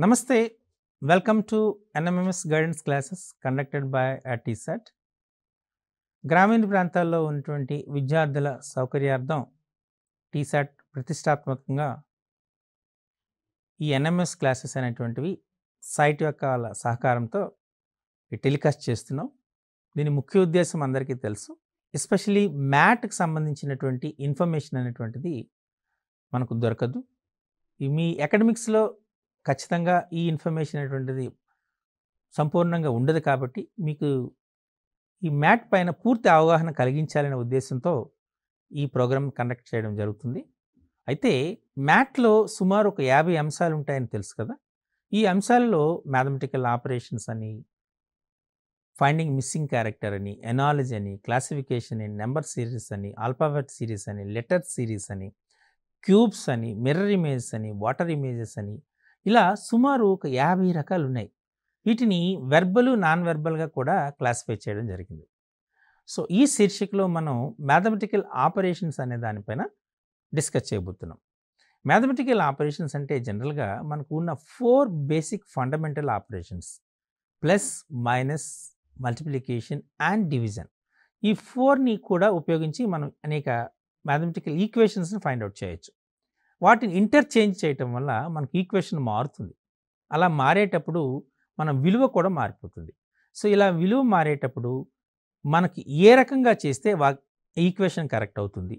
Namaste. Welcome to NMMS guidance classes conducted by TSAT. గ్రామీణ ప్రాంతాల్లో ఉన్నటువంటి విద్యార్థుల సౌకర్యార్థం టీసాట్ ప్రతిష్టాత్మకంగా ఈ ఎన్ఎంఎస్ క్లాసెస్ అనేటువంటివి సైట్ యొక్క వాళ్ళ సహకారంతో టెలికాస్ట్ చేస్తున్నాం. దీని ముఖ్య ఉద్దేశం అందరికీ తెలుసు. ఎస్పెషలీ మ్యాథ్కి సంబంధించినటువంటి ఇన్ఫర్మేషన్ అనేటువంటిది మనకు దొరకదు. మీ అకాడమిక్స్లో ఖచ్చితంగా ఈ ఇన్ఫర్మేషన్ అనేటువంటిది సంపూర్ణంగా ఉండదు. కాబట్టి మీకు ఈ మ్యాథ్ పైన పూర్తి అవగాహన కలిగించాలనే ఉద్దేశంతో ఈ ప్రోగ్రామ్ కండక్ట్ చేయడం జరుగుతుంది. అయితే మ్యాథ్లో సుమారు ఒక 50 అంశాలు ఉంటాయని తెలుసు కదా. ఈ అంశాలలో మ్యాథమెటికల్ ఆపరేషన్స్ అని, ఫైండింగ్ మిస్సింగ్ క్యారెక్టర్ అని, ఎనాలజీ అని, క్లాసిఫికేషన్ అని, నెంబర్ సిరీస్ అని, ఆల్ఫాబెట్ సిరీస్ అని, లెటర్ సిరీస్ అని, క్యూబ్స్ అని, మిర్రర్ ఇమేజెస్ అని, వాటర్ ఇమేజెస్ అని, ఇలా సుమారు ఒక 50 రకాలు ఉన్నాయి. వీటిని వెర్బల్, నాన్ వెర్బల్గా కూడా క్లాసిఫై చేయడం జరిగింది. సో ఈ శీర్షికలో మనం మ్యాథమెటికల్ ఆపరేషన్స్ అనే దానిపైన డిస్కస్ చేయబోతున్నాం. మ్యాథమెటికల్ ఆపరేషన్స్ అంటే జనరల్గా మనకు ఉన్న 4 basic fundamental operations: plus, minus, multiplication and division. ఈ 4ని కూడా ఉపయోగించి మనం అనేక మ్యాథమెటికల్ ఈక్వేషన్స్ని ఫైండ్ అవుట్ చేయొచ్చు. వాటిని ఇంటర్చేంజ్ చేయటం వల్ల మనకు ఈక్వేషన్ మారుతుంది. అలా మారేటప్పుడు మన విలువ కూడా మారిపోతుంది. సో ఇలా విలువ మారేటప్పుడు మనకి ఏ రకంగా చేస్తే ఈక్వేషన్ కరెక్ట్ అవుతుంది,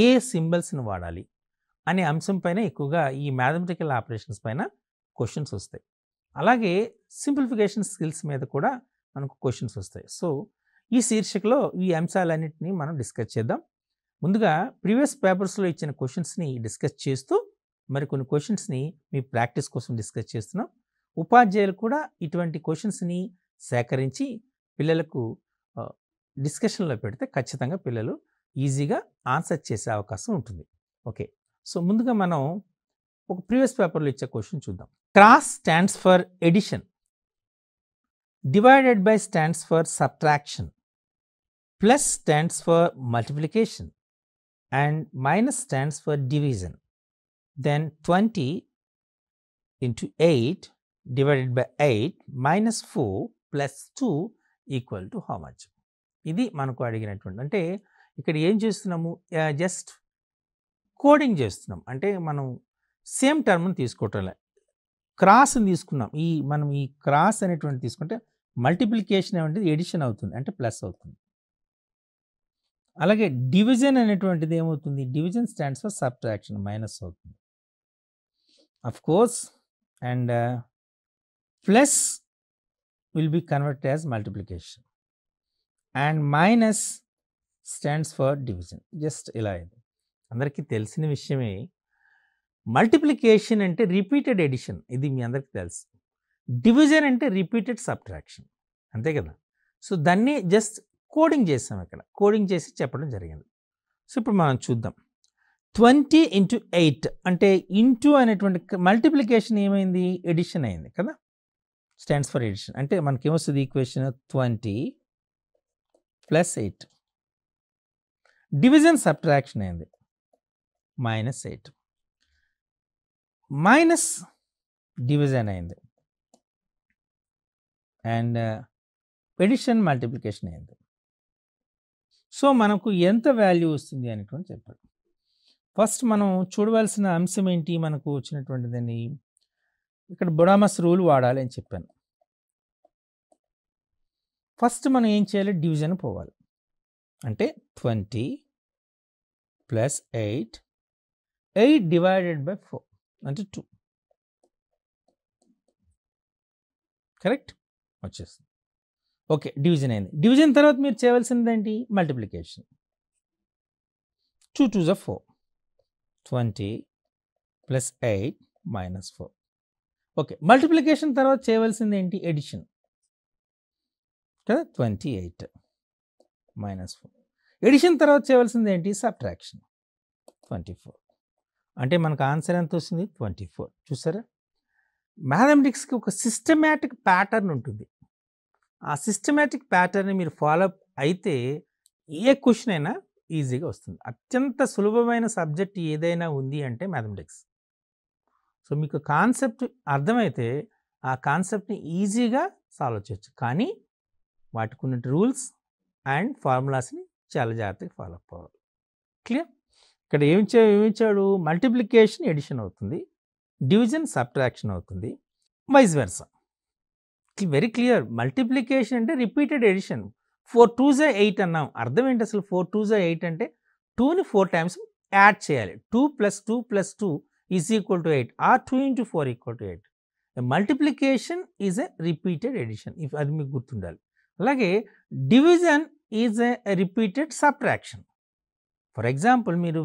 ఏ సింబల్స్ని వాడాలి అనే అంశం పైన ఎక్కువగా ఈ మ్యాథమెటికల్ ఆపరేషన్స్ పైన క్వశ్చన్స్ వస్తాయి. అలాగే సింప్లిఫికేషన్ స్కిల్స్ మీద కూడా మనకు క్వశ్చన్స్ వస్తాయి. సో ఈ శీర్షికలో ఈ అంశాలన్నింటినీ మనం డిస్కస్ చేద్దాం. ముందుగా ప్రీవియస్ పేపర్స్లో ఇచ్చిన క్వశ్చన్స్ని డిస్కస్ చేస్తూ మరికొన్ని క్వశ్చన్స్ని మీ ప్రాక్టీస్ కోసం డిస్కస్ చేస్తున్నాం. ఉపాధ్యాయులు కూడా ఇటువంటి క్వశ్చన్స్ని సేకరించి పిల్లలకు డిస్కషన్లో పెడితే ఖచ్చితంగా పిల్లలు ఈజీగా ఆన్సర్ చేసే అవకాశం ఉంటుంది. ఓకే, సో ముందుగా మనం ఒక ప్రీవియస్ పేపర్లో ఇచ్చే క్వశ్చన్ చూద్దాం. Cross stands for addition, divided by stands for subtraction, plus stands for multiplication and minus stands for division. Then 20 into 8 divided by 8 minus 4 plus 2 equal to how much? ఇది మనకు అడిగినటువంటి, అంటే ఇక్కడ ఏం చేస్తున్నాము, జస్ట్ కోడింగ్ చేస్తున్నాం. అంటే మనం సేమ్ టర్మ్ని తీసుకోవటం, క్రాస్ని తీసుకున్నాం. మనం ఈ క్రాస్ అనేటువంటి తీసుకుంటే మల్టిప్లికేషన్ అనేది ఎడిషన్ అవుతుంది, అంటే ప్లస్ అవుతుంది. అలాగే డివిజన్ అనేటువంటిది ఏమవుతుంది, division stands for subtraction, minus అవుతుంది of course. And plus will be converted as multiplication and minus stands for division. Just ఇలా ఇది అందరికీ తెలిసిన విషయమే. మల్టిప్లికేషన్ అంటే రిపీటెడ్ ఎడిషన్, ఇది మీ అందరికీ తెలుసు. డివిజన్ అంటే రిపీటెడ్ సబ్ట్రాక్షన్, అంతే కదా. సో దాన్ని జస్ట్ కోడింగ్ చేసాం, ఇక్కడ కోడింగ్ చేసి చెప్పడం జరిగింది. సో ఇప్పుడు మనం చూద్దాం. 20 into 8 అంటే ఇంటూ అనేటువంటి మల్టిప్లికేషన్ ఏమైంది, ఎడిషన్ అయింది కదా, స్టాండ్స్ ఫర్ ఎడిషన్. అంటే మనకి ఏమొస్తుంది ఈక్వేషన్ 20 ప్లస్ 8. డివిజన్ సబ్ట్రాక్షన్ అయింది, మైనస్ 8. మైనస్ డివిజన్ అయింది అండ్ ఎడిషన్ మల్టిప్లికేషన్ అయింది. సో మనకు ఎంత వాల్యూ వస్తుంది అనేటువంటి చెప్పాడు. ఫస్ట్ మనం చూడవలసిన అంశం ఏంటి, మనకు వచ్చినటువంటిదని ఇక్కడ బొడామస్ రూల్ వాడాలి అని చెప్పాను. ఫస్ట్ మనం ఏం చేయాలి, డివిజన్ పోవాలి. అంటే 20 ప్లస్ 8, 8 డివైడెడ్ బై 4 అంటే 2, కరెక్ట్ వచ్చేస్తుంది. ఓకే, డివిజన్ అయింది. డివిజన్ తర్వాత మీరు చేయవలసింది ఏంటి, multiplication. 2 2s are 4, 20 plus 8 minus 4. Okay, multiplication తర్వాత చేయవలసింది ఏంటి, ఎడిషన్ కదా, 28 మైనస్ 4. ఎడిషన్ తర్వాత చేయవలసింది ఏంటి, సబ్ట్రాక్షన్, 24. అంటే మనకు ఆన్సర్ ఎంత వస్తుంది, 24. చూసారా, మ్యాథమెటిక్స్కి ఒక సిస్టమాటిక్ ప్యాటర్న్ ఉంటుంది. ఆ సిస్టమాటిక్ ప్యాటర్న్ని మీరు ఫాలో అప్ అయితే ఏ క్వశ్చన్ అయినా ఈజీగా వస్తుంది. అత్యంత సులభమైన సబ్జెక్ట్ ఏదైనా ఉంది అంటే మ్యాథమెటిక్స్. సో మీకు కాన్సెప్ట్ అర్థమైతే ఆ కాన్సెప్ట్ని ఈజీగా సాల్వ్ చేయొచ్చు. కానీ వాటికి ఉన్న రూల్స్ అండ్ ఫార్ములాస్ని చాలా జాగ్రత్తగా ఫాలో అప్ అవ్వాలి. క్లియర్? ఇక్కడ ఏమిచ్చాడు మల్టిప్లికేషన్ ఎడిషన్ అవుతుంది, డివిజన్ సబ్ట్రాక్షన్ అవుతుంది, vice versa. Very clear. Multiplication అంటే రిపీటెడ్ ఎడిషన్. 4 2s 8 అన్నాం. అర్థం ఏంటి అసలు? 4 2s 8 అంటే 2ని 4 టైమ్స్ యాడ్ చేయాలి. 2 + 2 + 2 = 8 or 2 × 4 = 8. Multiplication is a repeated addition. అది మీకు గుర్తుండాలి. అలాగే division is a repeated subtraction. For example మీరు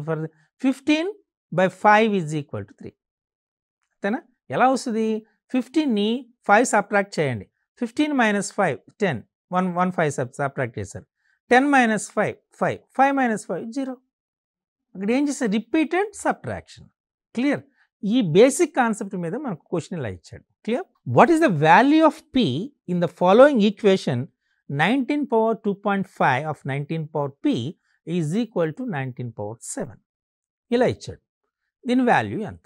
15/5 = 3. అంతేనా? ఎలా వస్తుంది? 15ని 5 సబ్ట్రాక్ట్ చేయండి. 15 - 5 10. 1 5 సబ్ట్రాక్ట్ చేశారు. 10 - 5 5 5 - 5 0. అక్కడ ఏం చేస్తారు? Repeated subtraction. క్లియర్? ఈ బేసిక్ కాన్సెప్ట్ మీద మనకు క్వశ్చన్ ఇలా ఇచ్చాడు. Clear? What is the value of p in the following equation 19^2.5 of 19p is equal to 19^7. ఇలా ఇచ్చాడు. దీని వాల్యూ ఎంత?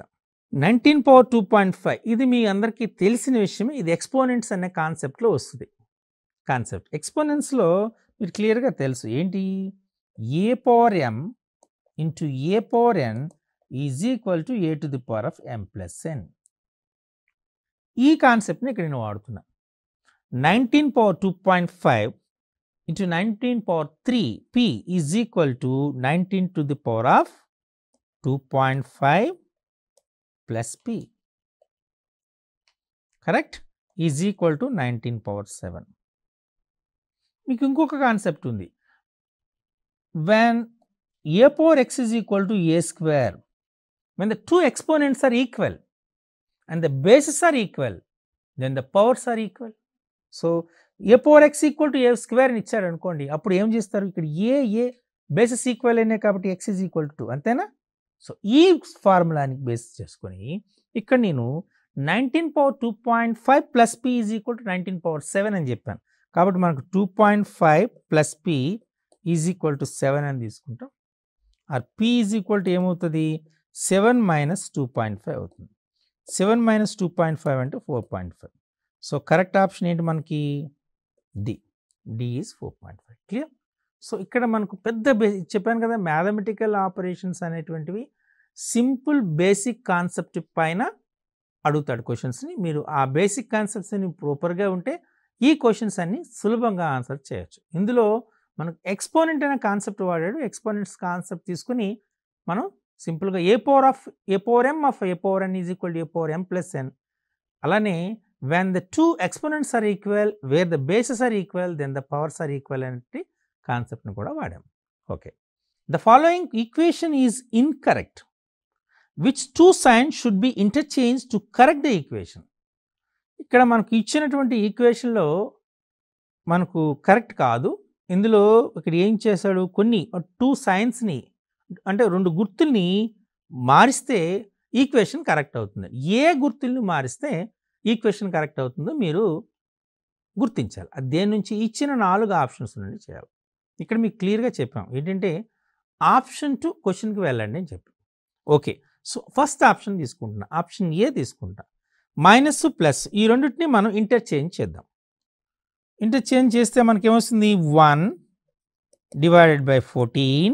19^2.5 ఇది మీ అందరికీ తెలిసిన విషయమే. ఇది ఎక్స్పోనెంట్స్ అనే కాన్సెప్ట్లో వస్తుంది. కాన్సెప్ట్ ఎక్స్పోనెంట్స్లో మీరు క్లియర్గా తెలుసు ఏంటి? a^m into a^n is equal to a^m+n. ఈ కాన్సెప్ట్ని ఇక్కడ నేను వాడుతున్నా. 19^2.5 into 19^3 p is equal to 19^2.5 plus p. Correct? Is equal to 19^7. మీకు ఇంకొక కాన్సెప్ట్ ఉంది. when a^x is equal to a², when the two exponents are equal and the bases are equal, then the powers are equal. So a^x = a² అని ఇచ్చారు అనుకోండి, అప్పుడు ఏం చేస్తారు? ఇక్కడ ఏ బేసెస్ ఈక్వల్ అయినాయి కాబట్టి x is equal to 2. అంతేనా? సో ఈ ఫార్ములాని బేస్ చేసుకొని ఇక్కడ నేను 19^2.5 plus p is equal to 19^7 అని చెప్పాను. కాబట్టి మనకు 2.5 plus p is equal to 7 అని తీసుకుంటాం. Or p is equal to ఏమవుతుంది? 7 - 2.5 అవుతుంది. 7 - 2.5 అంటే 4.5. సో కరెక్ట్ ఆప్షన్ ఏంటి మనకి? D is 4.5. క్లియర్? సో ఇక్కడ మనకు పెద్ద చెప్పాను కదా, మ్యాథమెటికల్ ఆపరేషన్స్ అనేటువంటివి సింపుల్ బేసిక్ కాన్సెప్ట్ పైన అడుగుతాడు క్వశ్చన్స్ని. మీరు ఆ బేసిక్ కాన్సెప్ట్స్ని ప్రాపర్గా ఉంటే ఈ క్వశ్చన్స్ అన్ని సులభంగా ఆన్సర్ చేయొచ్చు. ఇందులో మనకు ఎక్స్పోనెంట్ అనే కాన్సెప్ట్ వాడాడు. ఎక్స్పోనెంట్స్ కాన్సెప్ట్ తీసుకుని మనం సింపుల్గా a^m of a^n is equal to a^m+n. అలానే when the two exponents are equal, where the bases are equal, then the powers are equal అనే కాన్సెప్ట్ని కూడా వాడాం. Okay, the following equation is incorrect. Which two signs should be interchange to correct the equation. ఇక్కడ మనకు ఇచ్చినటువంటి ఈక్వేషన్లో మనకు correct కాదు. ఇందులో ఇక్కడ ఏం చేశాడు? కొన్ని 2 సైన్స్ని అంటే 2 గుర్తుల్ని మారిస్తే ఈక్వేషన్ కరెక్ట్ అవుతుంది. ఏ గుర్తుల్ని మారిస్తే ఈక్వేషన్ కరెక్ట్ అవుతుందో మీరు గుర్తించాలి. అది దేని నుంచి? ఇచ్చిన 4 ఆప్షన్స్ నుండి చేయాలి. ఇక్కడ మీకు క్లియర్గా చెప్పాం ఏంటంటే ఆప్షన్ టు క్వశ్చన్కి వెళ్ళండి అని చెప్పి. ఓకే, సో ఫస్ట్ ఆప్షన్ తీసుకుంటున్నా. ఆప్షన్ ఏ తీసుకుంటా. మైనస్ ప్లస్ ఈ రెండింటిని మనం ఇంటర్చేంజ్ చేద్దాం. ఇంటర్చేంజ్ చేస్తే మనకి ఏమొస్తుంది? 1 / 14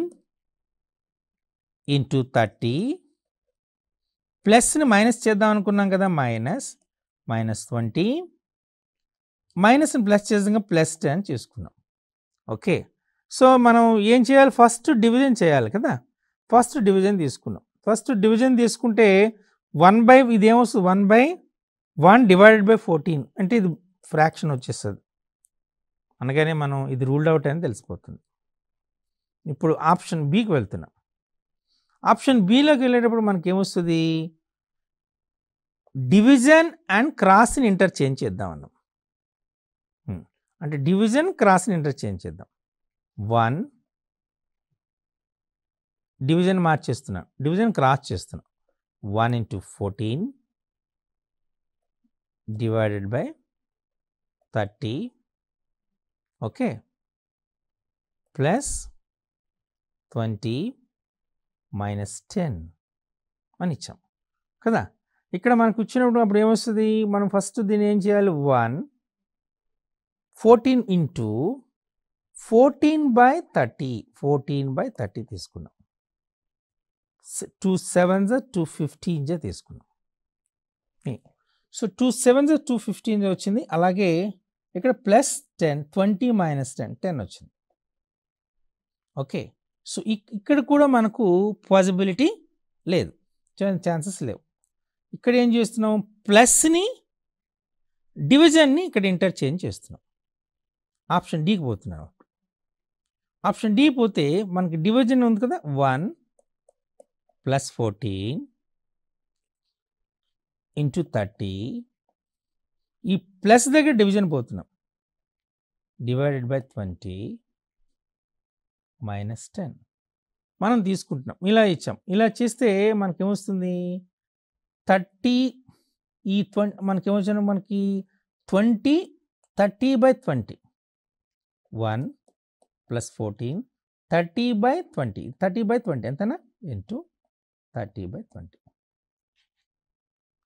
× 30 ప్లస్ని మైనస్ చేద్దాం అనుకున్నాం కదా, -20 మైనస్ని ప్లస్ చేద్దాం +10 చేసుకున్నాం. ఓకే, సో మనం ఏం చేయాలి? ఫస్ట్ డివిజన్ చేయాలి కదా. ఫస్ట్ డివిజన్ తీసుకున్నాం. ఫస్ట్ డివిజన్ తీసుకుంటే 1 ఇది ఏమొస్తుంది? 1/1 / 14 అంటే ఇది ఫ్రాక్షన్ వచ్చేస్తుంది. అనగానే మనం ఇది రూల్డ్ అవుట్ అని తెలిసిపోతుంది. ఇప్పుడు ఆప్షన్ బికి వెళ్తున్నాం. ఆప్షన్ బిలోకి వెళ్ళేటప్పుడు మనకి ఏమొస్తుంది? డివిజన్ అండ్ క్రాస్ని ఇంటర్చేంజ్ చేద్దాం అన్నాం. అంటే డివిజన్ క్రాస్ని ఇంటర్చేంజ్ చేద్దాం. 1 డివిజన్ మార్చేస్తున్నాం, డివిజన్ క్రాస్ చేస్తున్నాం. 1 × 14 / 30 ఓకే +20 - 10 అని ఇచ్చాం కదా. ఇక్కడ మనకు వచ్చినప్పుడు అప్పుడు ఏమొస్తుంది, మనం ఫస్ట్ దీన్ని ఏం చేయాలి, 1 14 ఇంటూ 14/30 తీసుకున్నాం. 2 7s 215 తీసుకున్నాం. సో 2 7s 215 వచ్చింది. అలాగే ఇక్కడ ప్లస్ 10 20 మైనస్ 10 వచ్చింది. ఓకే, సో ఇక్కడ కూడా మనకు పాసిబిలిటీ లేదు, ఛాన్సెస్ లేవు. ఇక్కడ ఏం చేస్తున్నాం, ప్లస్ని డివిజన్ని ఇక్కడ ఇంటర్చేంజ్ చేస్తున్నాం. ఆప్షన్ డికి పోతున్నాం. ఆప్షన్ డి పోతే మనకి డివిజన్ ఉంది కదా, 1 + 14 ఇంటూ 30. ఈ ప్లస్ దగ్గర డివిజన్ పోతున్నాం, /20 మైనస్ 10 మనం తీసుకుంటున్నాం. ఇలా ఇచ్చాం. ఇలా చేస్తే మనకేమొస్తుంది, 30 ఈ 20 మనకేమొచ్చిన మనకి 20 30/20 1 + 14 30/20 30/20 ఎంతనా ఇంటూ 30/20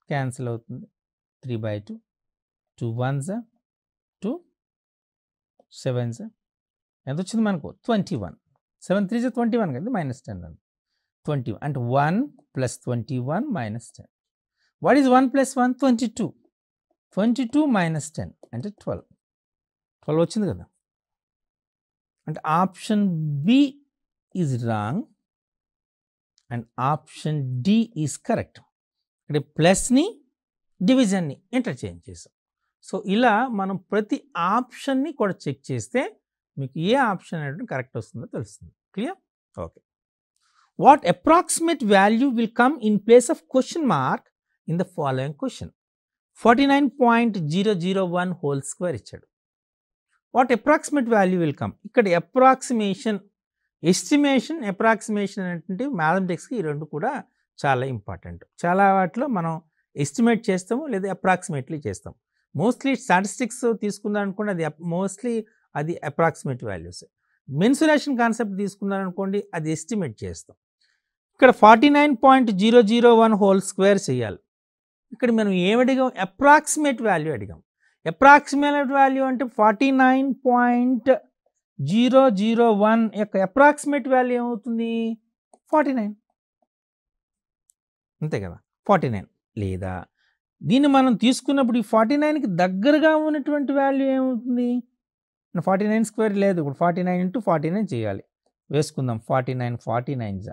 క్యాన్సిల్ అవుతుంది. 3/2 2 1s 2 7s ఎంత వచ్చింది మనకు 21. 7 3s 21 కదా, -10 అని 21 అంటే 1 + 21 - 10. What is 1 + 1? 22. 22 - 10 అంటే 12 వచ్చింది కదా. అంటే option B is wrong and option D is correct. అంటే ప్లస్ని డివిజన్ని ఇంటర్చేంజ్ చేసాం. సో ఇలా మనం ప్రతి ఆప్షన్ని కూడా చెక్ చేస్తే మీకు ఏ ఆప్షన్ అనేది కరెక్ట్ వస్తుందో తెలుస్తుంది. Clear? Okay. What approximate value will come in place of question mark in the following question? 49.001 whole square ఇచ్చాడు. What approximate value will come? ఇక్కడ అప్రాక్సిమేషన్, ఎస్టిమేషన్, అప్రాక్సిమేషన్ అంటే మ్యాథమెటిక్స్కి ఈ రెండు కూడా చాలా ఇంపార్టెంట్. చాలా వాటిలో మనం ఎస్టిమేట్ చేస్తాము లేదా అప్రాక్సిమేట్లీ చేస్తాం. మోస్ట్లీ స్టాటిస్టిక్స్ తీసుకుందాం అనుకోండి, అది మోస్ట్లీ అది అప్రాక్సిమేట్ వాల్యూస్. మెన్సురేషన్ కాన్సెప్ట్ తీసుకుందాం అనుకోండి, అది ఎస్టిమేట్ చేస్తాం. ఇక్కడ 49.001 హోల్ స్క్వేర్ చేయాలి. ఇక్కడ మనం ఏమడిగాం, అప్రాక్సిమేట్ వాల్యూ అడిగాం. అప్రాక్సిమేట్ వాల్యూ అంటే 49.001 యొక్క అప్రాక్సిమేట్ వాల్యూ ఏమవుతుంది, 49 అంతే కదా, 49. లేదా దీన్ని మనం తీసుకున్నప్పుడు ఈ 49కి దగ్గరగా ఉన్నటువంటి వాల్యూ ఏమవుతుంది, 49 స్క్వేర్ లేదు, ఇప్పుడు 49 × 49 చేయాలి. వేసుకుందాం. 49 49s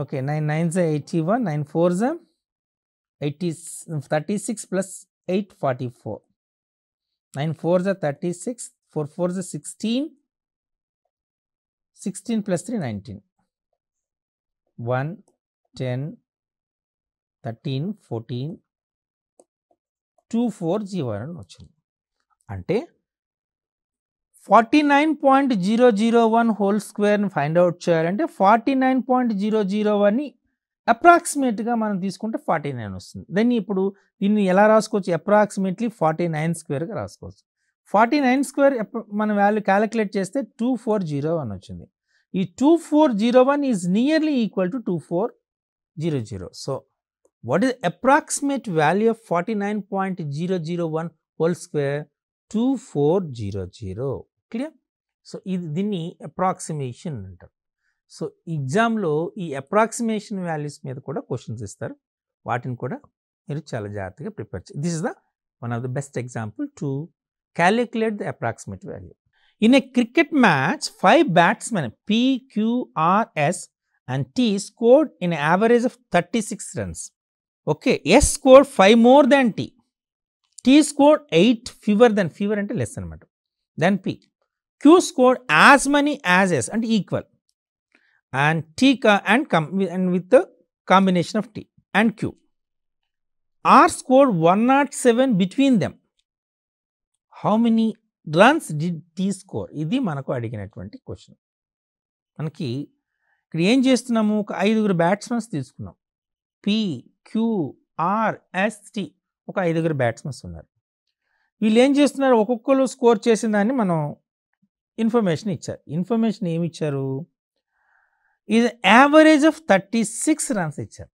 okay, 9 9s 81, 9 4s 36 + 8 44, 9 4s 36, 4 4s 16, 16 + 3 19, 1 10 13 14 240 వచ్చింది. అంటే 49.001 హోల్ స్క్వేర్ని ఫైండ్ అవుట్ చేయాలంటే 49.001ని అప్రాక్సిమేట్గా మనం తీసుకుంటే 49 వస్తుంది. దాన్ని ఇప్పుడు దీన్ని ఎలా రాసుకోవచ్చు, అప్రాక్సిమేట్లీ 49 స్క్వేర్గా రాసుకోవచ్చు. 49 స్క్వేర్ మన వాల్యూ క్యాలిక్యులేట్ చేస్తే 2401 వచ్చింది. ఈ 2401 is nearly equal to 2400. So what is approximate value of 49.001 whole square? 2400. Clear? So దీన్ని అప్రాక్సిమేషన్ అంటారు. సో ఎగ్జామ్లో ఈ అప్రాక్సిమేషన్ వాల్యూస్ మీద కూడా క్వశ్చన్స్ ఇస్తారు. వాటిని కూడా మీరు చాలా జాగ్రత్తగా ప్రిపేర్ చేయాలి. This is the one of the best example to calculate the approximate value. In a cricket match 5 batsmen P, Q, R, S and T scored in an average of 36 runs. Okay, S scored 5 more than T. T scored 8 fewer than, fewer అంటే less అనమాట, then P. Q scored as many as S and equal, and T and with the combination of T and Q. R scored 107 between them. How many runs did T score? ఇది మనకు అడిగినటువంటి question. మనకి ఇక్కడ ఏం చేస్తున్నాము, ఒక 5 batsmen తీసుకున్నాం. P, Q, R, S, T, ఒక 5 బ్యాట్స్మెన్స్ ఉన్నారు. వీళ్ళు ఏం చేస్తున్నారు, ఒక్కొక్కరు స్కోర్ చేసిన దాన్ని మనం ఇన్ఫర్మేషన్ ఇచ్చారు. ఇన్ఫర్మేషన్ ఏమి ఇచ్చారు, ఇది యావరేజ్ ఆఫ్ 36 runs ఇచ్చారు.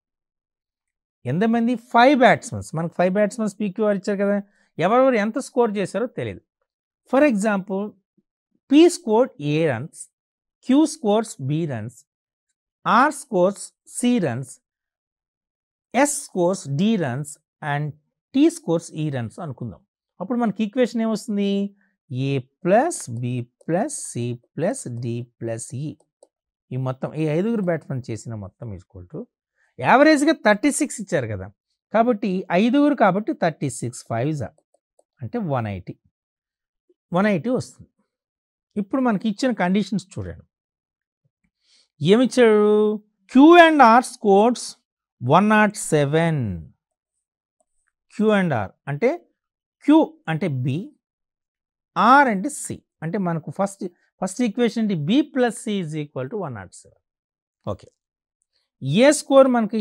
ఎంతమంది 5 బ్యాట్స్మెన్స్, మనకు 5 బ్యాట్స్మెన్స్ పీక్యూఆర్ ఇచ్చారు కదా, ఎవరెవరు ఎంత స్కోర్ చేశారో తెలియదు. For example P scored A runs, Q scores B runs, R scores C runs, S scores D runs and T scores E runs అనుకుందాం. అప్పుడు మనకి ఈక్వేషన్ ఏమొస్తుంది, A plus B plus C plus D plus E. ఈ మొత్తం ఈ 5 batsmen చేసిన మొత్తం equal to యావరేజ్గా 36 ఇచ్చారు కదా, కాబట్టి 5 కాబట్టి 36 5 అంటే 180 వస్తుంది. ఇప్పుడు మనకి ఇచ్చిన కండిషన్స్ చూడండి, ఏమిచ్చాడు, Q and R scores 107. Q and R అంటే క్యూ అంటే బి, ఆర్ అంటే సి. అంటే మనకు ఫస్ట్ ఈక్వేషన్ ఏంటి, B plus C is equal to 107. Okay, A score మనకు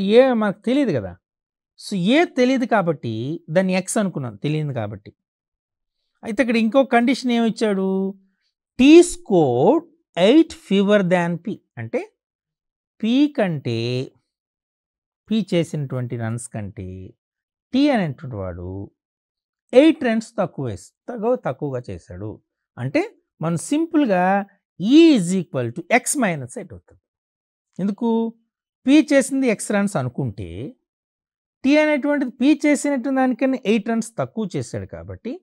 తెలియదు కదా, సో ఏ తెలియదు కాబట్టి దాన్ని ఎక్స్ అనుకున్నాం, తెలియదు కాబట్టి. అయితే ఇక్కడ ఇంకో కండిషన్ ఏమిచ్చాడు, T score 8 fewer than P. అంటే పి కంటే, పి చేసినటువంటి రన్స్ కంటే టీ అనేటువంటి వాడు 8 రన్స్ తక్కువగా చేశాడు. అంటే మనం సింపుల్గా ఈ is equal to x minus 8 అవుతుంది. ఎందుకు, పి చేసింది ఎక్స్ రన్స్ అనుకుంటే టీ అనేటువంటిది పి చేసినట్టు దానికన్నా 8 రన్స్ తక్కువ చేశాడు కాబట్టి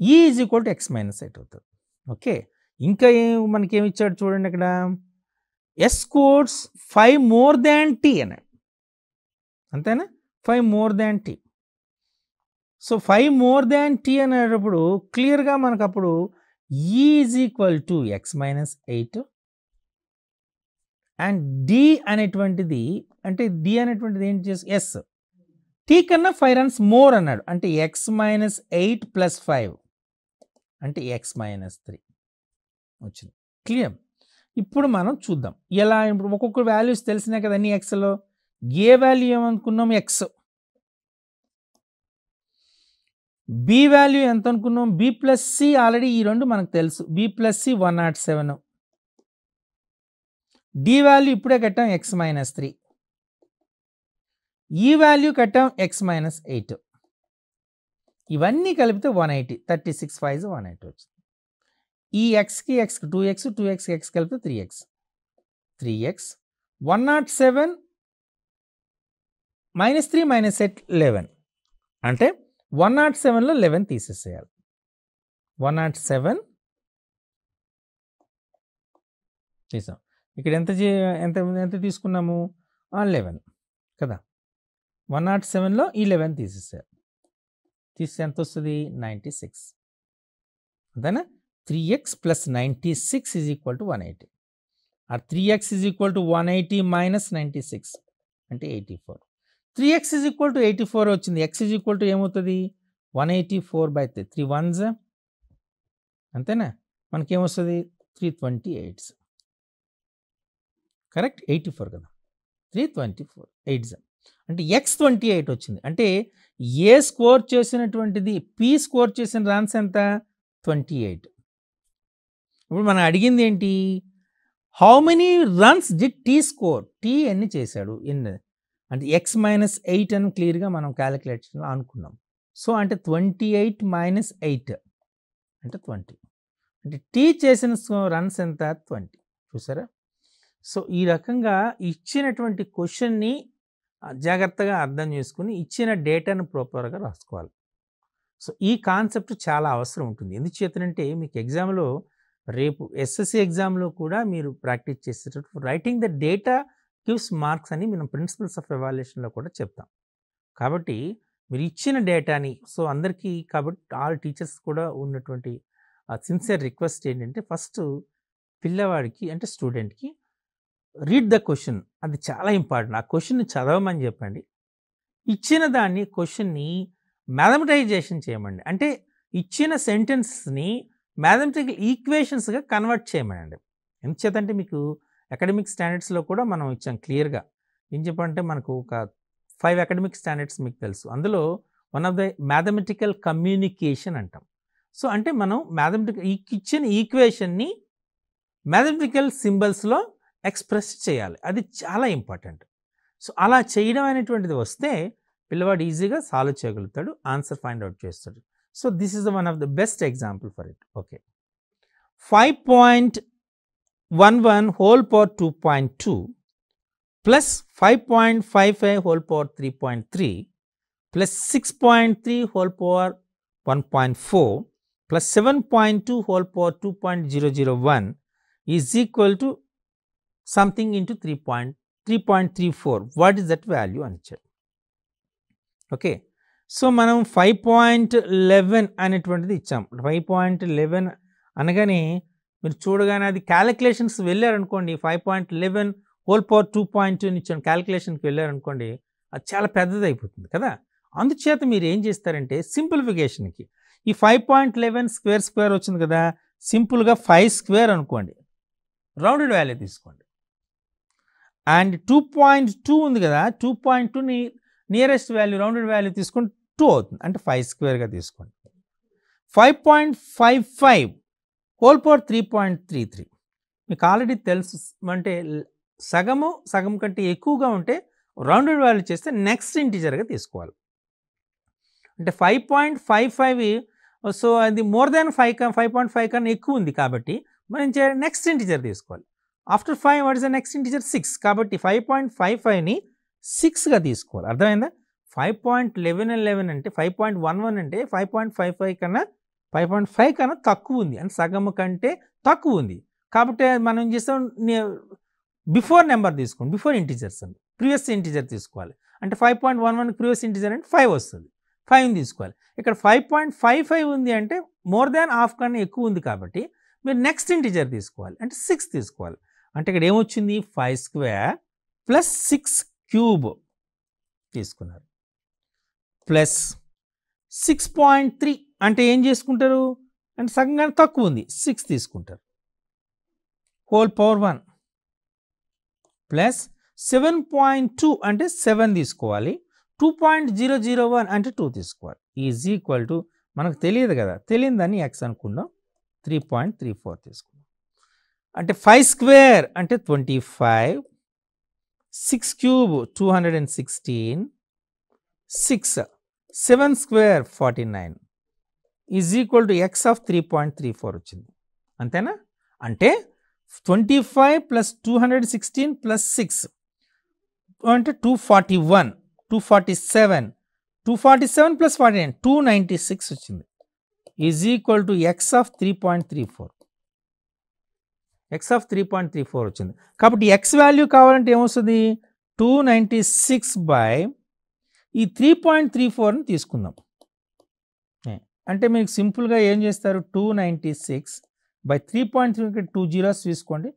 ఈ is equal to x minus 8 అవుతుంది. ఓకే, ఇంకా మనకేమి ఇచ్చాడు చూడండి, అక్కడ S scores 5 more than T అన్నాడు, అంతేనా, 5 more than T. So 5 more than T అనేటప్పుడు క్లియర్గా మనకు అప్పుడు ఈ is equal to x minus 8 and D అనేటువంటిది, అంటే డి అనేటువంటిది ఏంటి చేసి ఎస్, టీ కన్నా 5 రన్స్ మోర్ అన్నాడు, అంటే ఎక్స్ మైనస్ 8 ప్లస్ 5 అంటే ఎక్స్ మైనస్ 3 వచ్చింది. క్లియర్. ఇప్పుడు మనం చూద్దాం ఎలా, ఇప్పుడు ఒక్కొక్క వాల్యూస్ తెలిసినాయి కదా అన్ని ఎక్స్లో. ఏ వాల్యూ ఏమనుకున్నాం, ఎక్స్. బి వాల్యూ ఎంత అనుకున్నాం, బి ప్లస్ సి, ఆల్రెడీ ఈ రెండు మనకు తెలుసు, B plus C 107. D value ఇప్పుడే కట్టాం ఎక్స్ మైనస్ 3, ఈ వాల్యూ కట్టాం ఎక్స్ మైనస్ 8. ఇవన్నీ కలిపితే 180, 36 5 180 వచ్చింది. ఈ ఎక్స్కి 2x, 2x ఎక్స్ కలిపితే 3x 107 మైనస్ 3 మైనస్ 8 11. అంటే 107లో 11 తీసేసేయాలి. 107 చేసాం. ఇక్కడ ఎంత తీసుకున్నాము, 11 కదా. 107లో ఈ 11 తీసేసారు, తీస్తే ఎంత వస్తుంది, 96. అంతేనా. 3x plus 96 is equal to 180. ఆ 3x is equal to 180 minus 96 అంటే 84. 3x ఈజ్ ఈక్వల్ టు 84 వచ్చింది. x ఈజ్ ఈక్వల్ టు ఏమవుతుంది, 184/3, 3 1s అంతేనా, మనకేమొస్తుంది 328. కరెక్ట్, 84 కదా, 324 8s అంటే x 28 వచ్చింది. అంటే ఏ స్కోర్ చేసినటువంటిది, పి స్కోర్ చేసిన రన్స్ ఎంత, 28. ఇప్పుడు మనం అడిగింది ఏంటి, how many runs did T score, T ఎన్ని చేశాడు, అంటే ఎక్స్ మైనస్ 8 అని క్లియర్గా మనం క్యాలిక్యులేషన్ అనుకున్నాం. సో అంటే 28 మైనస్ 8 అంటే 20. అంటే టీ చేసిన రన్స్ ఎంత, 20. చూసారా. సో ఈ రకంగా ఇచ్చినటువంటి క్వశ్చన్ని జాగ్రత్తగా అర్థం చేసుకుని ఇచ్చిన డేటాను ప్రాపర్గా రాసుకోవాలి. సో ఈ కాన్సెప్ట్ చాలా అవసరం ఉంటుంది. ఎందుచేతనంటే మీకు ఎగ్జామ్లో రేపు ఎస్ఎస్సి ఎగ్జామ్లో కూడా మీరు ప్రాక్టీస్ చేసేటప్పుడు writing the data gives marks అని మనం ప్రిన్సిపల్స్ ఆఫ్ ఎవాల్యుయేషన్లో కూడా చెప్తాం. కాబట్టి మీరు ఇచ్చిన డేటాని, సో అందరికీ, కాబట్టి ఆల్ టీచర్స్ కూడా ఉన్నటువంటి సిన్సియర్ రిక్వెస్ట్ ఏంటంటే, ఫస్ట్ పిల్లవాడికి అంటే స్టూడెంట్కి రీడ్ ద క్వశ్చన్, అది చాలా ఇంపార్టెంట్. ఆ క్వశ్చన్ని చదవమని చెప్పండి. ఇచ్చిన దాన్ని క్వశ్చన్ని మ్యాథమెటైజేషన్ చేయమండి, అంటే ఇచ్చిన సెంటెన్స్ని మ్యాథమెటికల్ ఈక్వేషన్స్గా కన్వర్ట్ చేయమనండి. ఎందుచేతంటే మీకు అకాడమిక్ స్టాండర్డ్స్లో కూడా మనం ఇచ్చాం క్లియర్గా. ఏం చెప్పంటే మనకు ఒక 5 అకాడమిక్ స్టాండర్డ్స్ మీకు తెలుసు. అందులో one of the mathematical communication అంటాం. సో అంటే మనం ఇచ్చిన ఈక్వేషన్ని మ్యాథమెటికల్ సింబల్స్లో ఎక్స్ప్రెస్ చేయాలి. అది చాలా ఇంపార్టెంట్. సో అలా చేయడం అనేటువంటిది వస్తే పిల్లవాడు ఈజీగా సాల్వ్ చేయగలుగుతాడు, ఆన్సర్ ఫైండ్ అవుట్ చేస్తాడు. So this is the one of the best example for it. Okay, 5.11 whole power 2.2 plus 5.55 whole power 3.3 plus 6.3 whole power 1.4 plus 7.2 whole power 2.001 is equal to something into 3.34. What is that value అని ఇచ్చారు. Okay, so మనం 5.11 అనేటువంటిది ఇచ్చాం. 5.11 అనగానే మీరు చూడగానే అది calculations వెళ్ళారనుకోండి, 5.11 హోల్ పవర్ 2.2 ఇచ్చాను క్యాలిక్యులేషన్కి వెళ్ళారనుకోండి, అది చాలా పెద్దది అయిపోతుంది కదా. అందుచేత మీరు ఏం చేస్తారంటే సింప్లిఫికేషన్కి ఈ 5.11 స్క్వేర్ వచ్చింది కదా, సింపుల్గా 5 స్క్వేర్ అనుకోండి, రౌండెడ్ వాల్యూ తీసుకోండి. అండ్ 2.2 ఉంది కదా, 2.2ని నియరెస్ట్ వాల్యూ రౌండెడ్ వాల్యూ తీసుకొని 2 అవుతుంది, అంటే 5 స్క్వేర్గా తీసుకోండి. 5.55 హోల్ పవర్ 3.33 మీకు ఆల్రెడీ తెలుసు, అంటే సగం కంటే ఎక్కువగా ఉంటే రౌండెడ్ వాల్యూ చేస్తే నెక్స్ట్ ఇంటీజర్గా తీసుకోవాలి. అంటే 5.55, సో అది మోర్ దాన్ 5.5 కన్నా ఎక్కువ ఉంది కాబట్టి మనం నెక్స్ట్ ఇంటీజర్ తీసుకోవాలి. After 5 what is the next integer 6, కాబట్టి 5.55ని 6గా తీసుకోవాలి. అర్థమైందా? 5.11 అంటే 5.11 అంటే 5.55 కన్నా 5.5 కన్నా తక్కువ ఉంది, అంటే సగం కంటే తక్కువ ఉంది. కాబట్టి మనం ఏం చేస్తాం, బిఫోర్ నెంబర్ తీసుకోండి, బిఫోర్ ఇంటీజర్స్ అండి, ప్రీవియస్ ఇంటీజర్ తీసుకోవాలి. అంటే 5.11 ప్రీవియస్ ఇంటీజర్ అంటే 5 వస్తుంది, 5ని తీసుకోవాలి. ఇక్కడ 5.55 ఉంది అంటే మోర్ దాన్ హాఫ్ కన్నా ఎక్కువ ఉంది కాబట్టి మీరు నెక్స్ట్ ఇంటీజర్ తీసుకోవాలి, అంటే 6 తీసుకోవాలి. అంటే ఇక్కడ ఏమొచ్చింది, 5 స్క్వేర్ ప్లస్ 6 క్యూబ్ తీసుకున్నారు, ప్లస్ 6.3 అంటే ఏం చేసుకుంటారు, అంటే సగం కన్నా తక్కువ ఉంది, 6 తీసుకుంటారు, హోల్ పవర్ 1 ప్లస్ 7.2 అంటే 7 తీసుకోవాలి, 2.001 అంటే 2 తీసుకోవాలి. ఈజ్ ఈక్వల్ టు మనకు తెలియదు కదా, తెలియని దాన్ని ఎక్స్ అనుకుందాం, 3.34 తీసుకుందాం. అంటే 5 స్క్వేర్ అంటే 25, 6 cube 216, 6 7 square 49 is equal to X of 3.34 వచ్చింది. అంతేనా? అంటే 25 ప్లస్ 216 ప్లస్ 6 అంటే 241, 247 ప్లస్ 49 296 వచ్చింది. Is equal to X of 3.34, X of 3.34 వచ్చింది. కాబట్టి ఎక్స్ వాల్యూ కావాలంటే ఏమొస్తుంది, 296 బై ఈ 3.34ని తీసుకుందాం. అంటే మీకు సింపుల్గా ఏం చేస్తారు, 296 బై 3.3 2 జీరోస్ తీసుకోండి,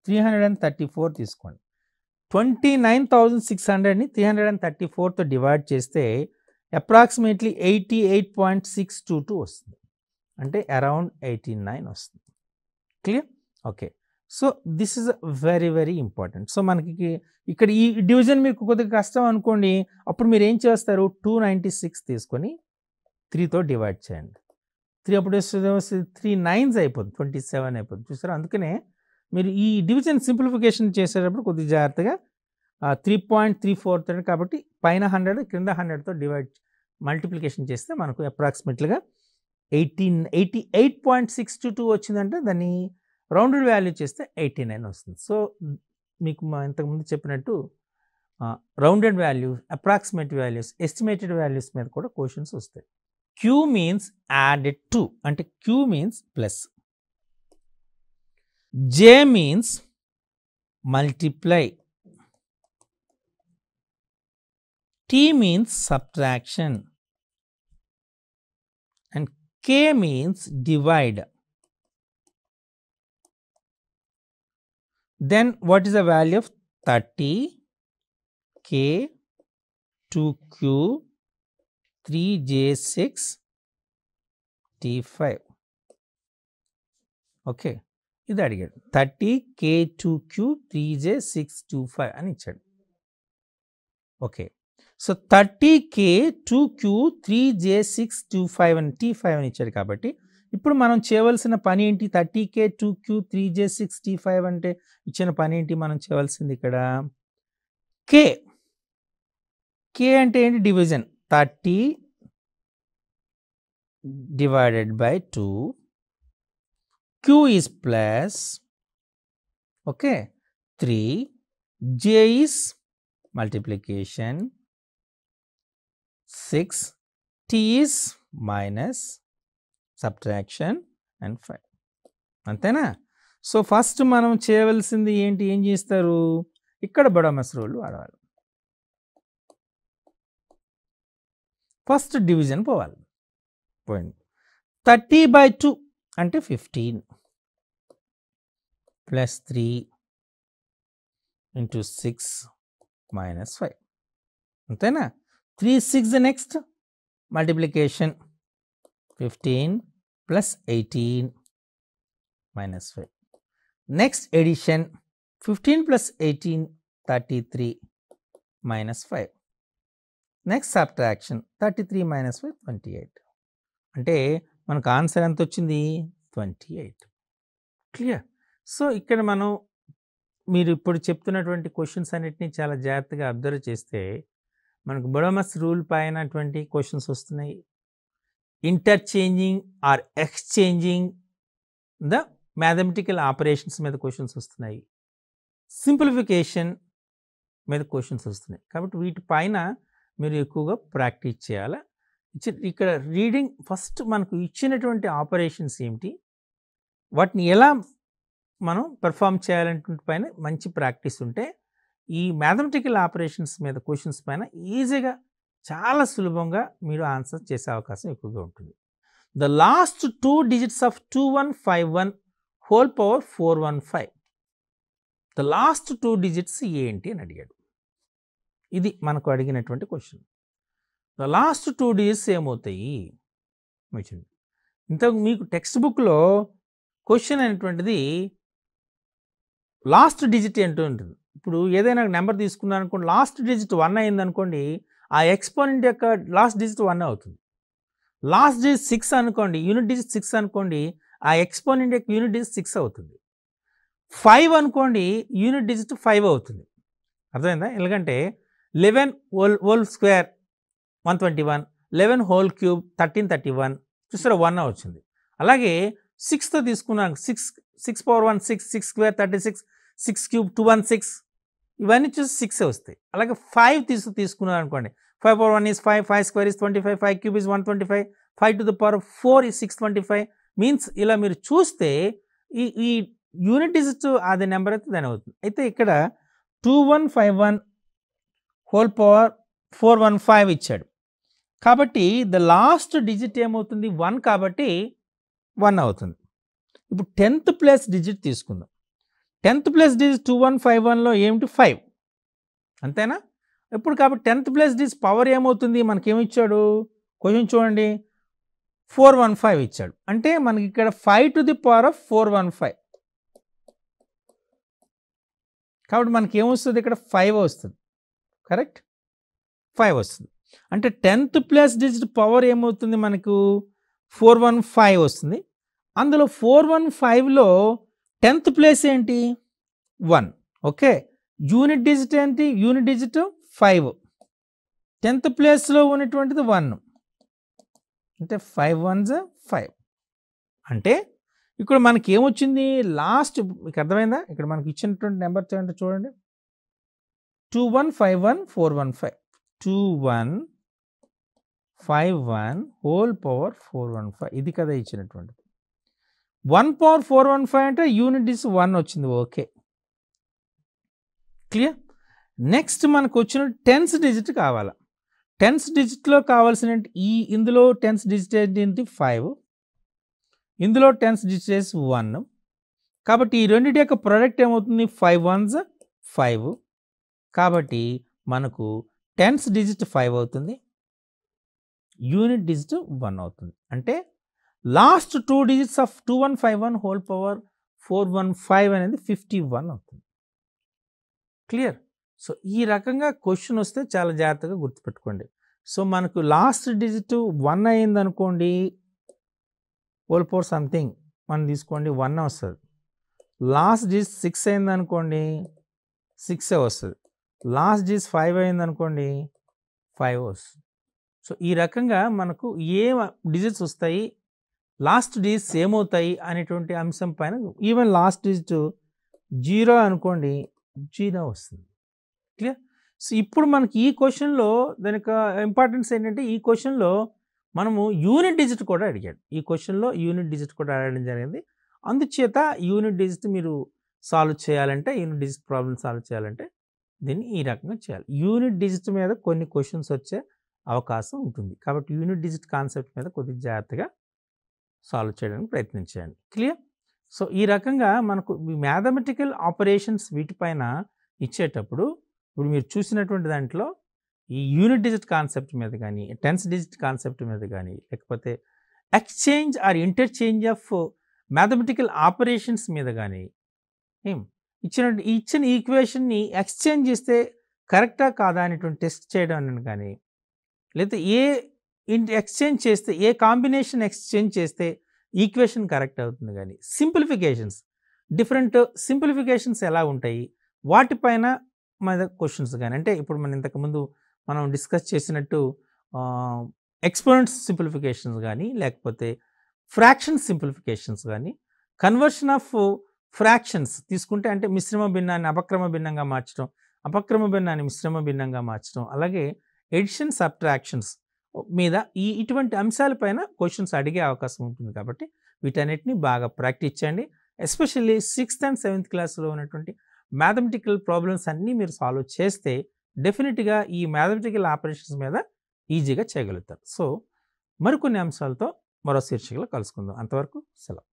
334 తీసుకోండి. 29,600ని 334తో డివైడ్ చేస్తే అప్రాక్సిమేట్లీ 88.622 వస్తుంది, అంటే అరౌండ్ 89 వస్తుంది. Clear? Okay, so this is very very important. So మనకి ఇక్కడ ఈ డివిజన్ మీకు కొద్దిగా కష్టం అనుకోండి, అప్పుడు మీరు ఏం చేస్తారు, 296 తీసుకొని 3తో డివైడ్ చేయండి. 3 అప్పుడు వస్తుంది 3 9s అయిపోతుంది, 27 అయిపోతుంది. చూసారా? అందుకనే మీరు ఈ డివిజన్ సింప్లిఫికేషన్ చేసేటప్పుడు కొద్దిగా జాగ్రత్తగా 3.34 కాబట్టి పైన 100 కింద 100తో మల్టిప్లికేషన్ చేస్తే మనకు అప్రాక్సిమేట్లీగా 88.622 వచ్చిందంటే దాన్ని రౌండెడ్ వాల్యూ చేస్తే 89 వస్తుంది. సో మీకు ఇంతకుముందు చెప్పినట్టు rounded values, approximate values, estimated values మీద కూడా క్వశ్చన్స్ వస్తాయి. Q means added to, అంటే Q means plus, J means multiply, T means subtraction, and K means divide. Then what is the value of 30, K, 2Q, 3J6, T5. Okay, ఇది అడిగాడు, 30, K2Q, 3J625 అని ఇచ్చాడు. Okay, so 30, K2Q, 3J625 అని T5 అని ఇచ్చాడు. కాబట్టి ఇప్పుడు మనం చేయవలసిన పని ఏంటి, 30, K2Q, 3J6T5 అంటే ఇచ్చిన పని ఏంటి, మనం చేయవలసింది ఇక్కడ K K అంటే ఏంటి? Division. 30 divided by 2. Q is plus, okay, 3. J is multiplication, 6. T is minus, subtraction and 5. అంతేనా? సో ఫస్ట్ మనం చేయవలసింది ఏంటి? ఏం చేస్తారు? ఇక్కడ బొడమస్ రూల్ వాడాలి. ఫస్ట్ డివిజన్ పోవాలి. పోయింది. 30/2 అంటే 15 ప్లస్ 3 ఇంటూ 6 మైనస్ 5. అంతేనా? 3 6 next multiplication 15 plus 18 minus 5. Next addition 15 plus 18 33 minus 5. Next subtraction 33 minus 5 28. అంటే మనకు ఆన్సర్ ఎంత వచ్చింది? 28. క్లియర్? సో ఇక్కడ మనం మీరు ఇప్పుడు చెప్తున్నటువంటి క్వశ్చన్స్ అన్నిటినీ చాలా జాగ్రత్తగా అబ్జర్వ్ చేస్తే మనకు బొడమస్ రూల్ పైనటువంటి క్వశ్చన్స్ వస్తున్నాయి. Interchanging or exchanging the mathematical operations మీద క్వశ్చన్స్ వస్తున్నాయి. సింప్లిఫికేషన్ మీద క్వశ్చన్స్ వస్తున్నాయి. కాబట్టి వీటి పైన మీరు ఎక్కువగా ప్రాక్టీస్ చేయాలి. ఇక్కడ రీడింగ్ ఫస్ట్ మనకు ఇచ్చినటువంటి ఆపరేషన్స్ ఏమిటి, వాటిని ఎలా మనం పెర్ఫామ్ చేయాలంటే పైన మంచి ప్రాక్టీస్ ఉంటే ఈ మ్యాథమెటికల్ ఆపరేషన్స్ మీద క్వశ్చన్స్ పైన ఈజీగా చాలా సులభంగా మీరు ఆన్సర్ చేసే అవకాశం ఎక్కువగా ఉంటుంది. The last 2 digits of 2151 whole power 415. The last 2 digits ఏంటి అని అడిగాడు. ఇది మనకు అడిగినటువంటి క్వశ్చన్. ద లాస్ట్ 2 digits ఏమవుతాయి? ఇంతకు మీకు టెక్స్ట్ బుక్లో క్వశ్చన్ అనేటువంటిది లాస్ట్ డిజిట్ ఏంటో ఉంటుంది. ఇప్పుడు ఏదైనా నెంబర్ తీసుకున్నాను అనుకోండి, లాస్ట్ డిజిట్ 1 అయింది అనుకోండి, ఆ ఎక్స్పోనెంట్ యొక్క లాస్ట్ డిజిట్ 1 అవుతుంది. లాస్ట్ డిజిట్ 6 అనుకోండి, యూనిట్ డిజిట్ 6 అనుకోండి, ఆ ఎక్స్పోనెంట్ యొక్క యూనిట్ డిజిట్ 6 అవుతుంది. 5 అనుకోండి, యూనిట్ డిజిట్ 5 అవుతుంది. అర్థమైందా? ఎందుకంటే 11 whole square 121, 11 whole cube 1331, చూసారా 1 వచ్చింది. అలాగే 6తో తీసుకున్నాను, 6 power 1 6, 6 square 36, 6 cube 216, ఇవన్నీ చూసి 6 వస్తాయి. అలాగే 5 తీసుకున్నారు అనుకోండి, 5 power 1 is 5, 5 square is 25, 5 cube is 125, 5 to the power 4 is 625. Means ఇలా మీరు చూస్తే ఈ యూనిట్ డిజిట్ అది నెంబర్ అయితే దాని అవుతుంది. అయితే ఇక్కడ 2151 హోల్ పవర్ 415 ఇచ్చాడు. కాబట్టి ద లాస్ట్ డిజిట్ ఏమవుతుంది? 1 కాబట్టి 1 అవుతుంది. ఇప్పుడు 10th ప్లేస్ డిజిట్ తీసుకుందాం. 10th ప్లేస్ డిజిట్ 2151లో ఏమిటి? 5. అంతేనా? ఇప్పుడు కాబట్టి 10th ప్లేస్ డిజిట్ పవర్ ఏమవుతుంది? మనకేమిచ్చాడు? క్వశ్చన్ చూడండి, 415 ఇచ్చాడు. అంటే మనకి ఇక్కడ 5 to the power of 415. కాబట్టి మనకి ఏమొస్తుంది? ఇక్కడ 5 వస్తుంది. కరెక్ట్? 5 వస్తుంది. అంటే 10th ప్లేస్ డిజిట్ పవర్ ఏమవుతుంది? మనకు 415 వస్తుంది. అందులో 415లో 10th ప్లేస్ ఏంటి? 1. ఓకే, యూనిట్ డిజిట్ ఏంటి? Unit digit 5. 10th ప్లేస్లో ఉన్నటువంటిది 1. అంటే 5 1s 5. అంటే ఇక్కడ మనకి ఏమొచ్చింది? లాస్ట్, మీకు అర్థమైందా? ఇక్కడ మనకి ఇచ్చినటువంటి నెంబర్ ఏంటో చూడండి, 2151 415. 2151 హోల్ పవర్ 415, ఇది కదా ఇచ్చినటువంటిది. 1 power 415 అంటే యూనిట్ డిజిట్ 1 వచ్చింది. Okay, clear? నెక్స్ట్ మనకు వచ్చిన 10th డిజిట్ కావాలా. 10th డిజిట్లో కావాల్సిన ఇందులో 10th డిజిట్ ఏంటి? 5. ఇందులో 10th డిజిట్ 1. కాబట్టి ఈ రెండింటి యొక్క ప్రోడక్ట్ ఏమవుతుంది? 5 1s 5. కాబట్టి మనకు 10th డిజిట్ 5 అవుతుంది, యూనిట్ డిజిట్ 1 అవుతుంది. అంటే last 2 digits of 2151 whole power 415 అనేది 51 అవుతుంది. క్లియర్? సో ఈ రకంగా క్వశ్చన్ వస్తే చాలా జాగ్రత్తగా గుర్తుపెట్టుకోండి. సో మనకు లాస్ట్ డిజిట్ 1 అయింది అనుకోండి, హోల్ పవర్ సంథింగ్ మనం తీసుకోండి 1 వస్తుంది. లాస్ట్ డిజిట్ 6 అయింది అనుకోండి 6 వస్తుంది. లాస్ట్ డిజిట్ 5 అయింది అనుకోండి 5 వస్తుంది. సో ఈ రకంగా మనకు ఏ డిజిట్స్ వస్తాయి, లాస్ట్ డిజిట్స్ ఏమవుతాయి అనేటువంటి అంశం పైన ఈవెన్ లాస్ట్ డిజిట్ 0 అనుకోండి, 0 వస్తుంది. క్లియర్? సో ఇప్పుడు మనకి ఈ క్వశ్చన్లో దాని యొక్క ఇంపార్టెన్స్ ఏంటంటే, ఈ క్వశ్చన్లో మనము యూనిట్ డిజిట్ కూడా అడిగాడు. ఈ క్వశ్చన్లో యూనిట్ డిజిట్ కూడా అడగడం జరిగింది. అందుచేత యూనిట్ డిజిట్ మీరు సాల్వ్ చేయాలంటే, యూనిట్ డిజిట్ ప్రాబ్లమ్ సాల్వ్ చేయాలంటే దీన్ని ఈ రకంగా చేయాలి. యూనిట్ డిజిట్ మీద కొన్ని క్వశ్చన్స్ వచ్చే అవకాశం ఉంటుంది. కాబట్టి యూనిట్ డిజిట్ కాన్సెప్ట్ మీద కొద్దిగా జాగ్రత్తగా సాల్వ్ చేయడానికి ప్రయత్నించండి. క్లియర్? సో ఈ రకంగా మనకు మ్యాథమెటికల్ ఆపరేషన్స్ వీటిపైన ఇచ్చేటప్పుడు ఇప్పుడు మీరు చూసినటువంటి దాంట్లో ఈ యూనిట్ డిజిట్ కాన్సెప్ట్ మీద కానీ, టెన్స్ డిజిట్ కాన్సెప్ట్ మీద కానీ, లేకపోతే exchange are interchange of mathematical operations మీద కానీ ఇచ్చిన ఈక్వేషన్ని ఎక్స్చేంజ్ చేస్తే కరెక్టా కాదా అనేటువంటి టెస్ట్ చేయడం అని కానీ, లేకపోతే ఎక్స్చేంజ్ చేస్తే ఏ కాంబినేషన్ ఎక్స్చేంజ్ చేస్తే ఈక్వేషన్ కరెక్ట్ అవుతుంది కానీ, సింప్లిఫికేషన్స్ డిఫరెంట్ సింప్లిఫికేషన్స్ ఎలా ఉంటాయి వాటిపైన మీద క్వశ్చన్స్ కానీ, అంటే ఇప్పుడు ఇంతకుముందు మనం డిస్కస్ చేసినట్టు ఎక్స్పోనెంట్స్ సింప్లిఫికేషన్స్ కానీ, లేకపోతే ఫ్రాక్షన్ సింప్లిఫికేషన్స్ కానీ, కన్వర్షన్ ఆఫ్ ఫ్రాక్షన్స్ తీసుకుంటే అంటే మిశ్రమ భిన్నాన్ని అపక్రమ భిన్నంగా మార్చడం, అపక్రమ భిన్నాన్ని మిశ్రమ భిన్నంగా మార్చడం, అలాగే ఎడిషన్ సబ్ట్రాక్షన్స్ మీద ఇటువంటి అంశాలపైన క్వశ్చన్స్ అడిగే అవకాశం ఉంటుంది. కాబట్టి వీటన్నిటిని బాగా ప్రాక్టీస్ చేయండి. ఎస్పెషల్లీ 6th and 7th క్లాస్లో ఉన్నటువంటి మ్యాథమెటికల్ ప్రాబ్లమ్స్ అన్నీ మీరు సాల్వ్ చేస్తే డెఫినెట్గా ఈ మ్యాథమెటికల్ ఆపరేషన్స్ మీద ఈజీగా చేయగలుగుతారు. సో మరికొన్ని అంశాలతో మరో శీర్షికలో కలుసుకుందాం. అంతవరకు సెలవు.